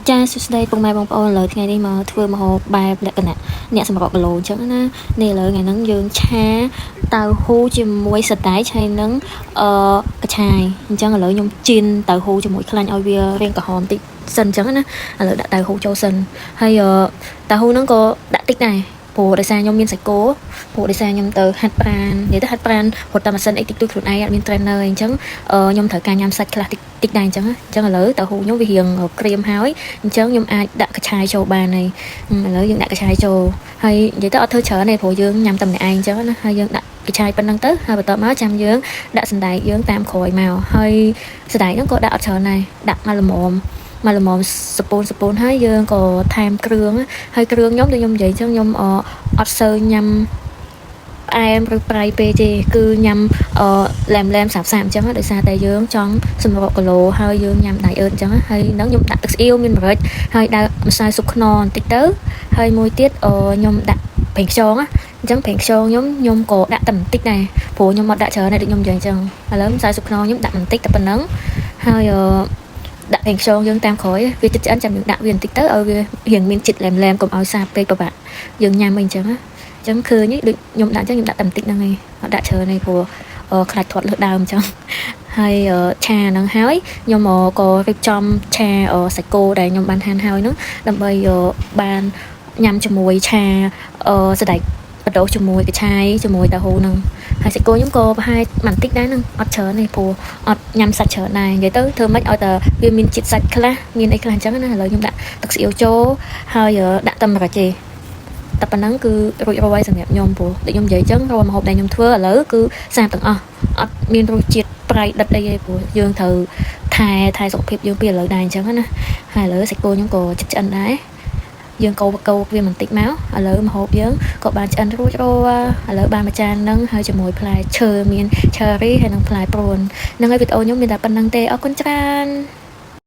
ចាសួស្តីពុកម៉ែបងប្អូនឥឡូវថ្ងៃនេះមកធ្វើម្ហូបបែបលក្ខណៈអ្នកសម្រក់គីឡូអញ្ចឹងណានេះឥឡូវថ្ងៃហ្នឹងយើងឆាតៅហ៊ូជាមួយសណ្តែកហើយនឹងកញ្ឆាយអញ្ចឹងឥឡូវខ្ញុំជីនតៅហ៊ូជាមួយខ្លាញ់ឲ្យវារាងក្រហមតិចសិនអញ្ចឹងណាឥឡូវដាក់តៅហ៊ូចូលសិនហើយតៅហ៊ូហ្នឹងក៏ដាក់តិចដែរព្រោះដោយសារខ្ញុំមានសាច់គោព្រោះដោយសារខ្ញុំទៅហាត់ប្រាណនិយាយទៅហាត់ប្រាណរត់តាមម៉ាស៊ីនអីតិចតួចខ្លួនឯងអត់មាន trainer អីអញ្ចឹងខ្ញុំត្រូវការញ៉ាំសាច់ខ្លះតិចដែរអញ្ចឹងឥឡូវតៅហ៊ូខ្ញុំវារៀងក្រៀមហើយអញ្ចឹងខ្ញុំអាចដាក់កញ្ឆាយចូលបានហើយឥឡូវយើងដាក់កញ្ឆាយចូលហើយនិយាយទៅអត់ធ្វើច្រើនទេព្រោះយើងញ៉ាំតែម្នាក់ឯងអញ្ចឹងណាហើយយើងដាក់កញ្ឆាយប៉ុណ្្នឹងទៅហើយបន្ទាប់មកចាំយើងដាក់សណ្តែកយើងតាមក្រោយមកហើយសណ្តែកហ្នឹងក៏ដាក់អត់ច្រើនដែរដាក់មកល្មមសពូនហើយយើងក៏ថែមគ្រឿងហើយគ្រឿងខ្ញុំដូចខ្ញុំនិយាយអញ្ចឹងខ្ញុំអត់សូវញ៉ាំផ្អែមឬប្រៃពេកទេគឺញ៉ាំឡែមសាបអញ្ចឹងដោយសារតែយើងចង់សម្រក់គីឡូហើយយើងញ៉ាំដៃអឺតអញ្ចឹងហើយនឹងខ្ញុំដាក់ទឹកស្អៀវមានម្រេចហើយដាក់ម្សៅស៊ុបខ្នុរបន្តិចទៅហើយមួយទៀតខ្ញុំដាក់ប្រេងខ្យងអញ្ចឹងប្រេងខ្យងខ្ញុំក៏ដាក់តែបន្តិចដែរព្រោះខ្ញុំអត់ដាក់ច្រើនទេដូចខ្ញុំនិយាយអញ្ចឹងឥឡូវម្សៅស៊ុបខ្នុរខ្ញុំដាក់បន្តិចតែប៉ុណ្្នឹងហើយដាក់ប្រេងខ្យងយើងតាមក្រោយវាចិត្តឆ្អិនចាំយើងដាក់វាបន្តិចទៅឲ្យវារៀងមានជាតិឡែមកុំឲ្យសាបពេកពិបាកយើងញ៉ាំអីអញ្ចឹងឃើញដូចខ្ញុំដាក់អញ្ចឹងខ្ញុំដាក់តែបន្តិចហ្នឹងឯងអត់ដាក់ច្រើនទេព្រោះខ្លាចធាត់លើដើមអញ្ចឹងហើយឆាហ្នឹងហើយខ្ញុំក៏រៀបចំឆាសាច់គោដែលខ្ញុំបានហាន់ហើយហ្នឹងដើម្បីបានញ៉ាំជាមួយឆាសណ្តែកបដូរជាមួយកញ្ឆាយជាមួយតៅហ៊ូហ្នឹងហើយសាច់គោខ្ញុំក៏ប្រហែលបន្តិចដែរហ្នឹងអត់ច្រើនទេព្រោះអត់ញ៉ាំសាច់ច្រើនដែរនិយាយទៅធ្វើម៉េចឲ្យតែវាមានជាតិសាច់ខ្លះមានអីខ្លះអញ្ចឹងណាឥឡូវខ្ញុំដាក់ទឹកស្អៀវចូលហើយដាក់តែម្រេចទេតែប៉ុណ្ណឹងគឺរួចរាល់សម្រាប់ខ្ញុំព្រោះដូចខ្ញុំនិយាយអញ្ចឹងរាល់ម្ហូបដែលខ្ញុំធ្វើឥឡូវគឺសាបទាំងអស់អត់មានរសជាតិប្រៃដិតអីទេព្រោះយើងត្រូវថែសុខភាពយើងពីឥឡូវដែរអញ្ចឹងណាហើយឥឡូវសាច់គោខ្ញុំក៏ចិត្តឆ្អិនដែរយើងកូរវាបន្តិចមកឥឡូវម្ហូបយើងក៏បានឆ្អិនរួចរាល់ឥឡូវបានមួយចានហ្នឹងហើយជាមួយផ្លែឈើមាន cherry ហើយនិងផ្លែព្រួនហ្នឹងហើយវីដេអូខ្ញុំមានតែប៉ុណ្្នឹងទេអរគុណច្រើន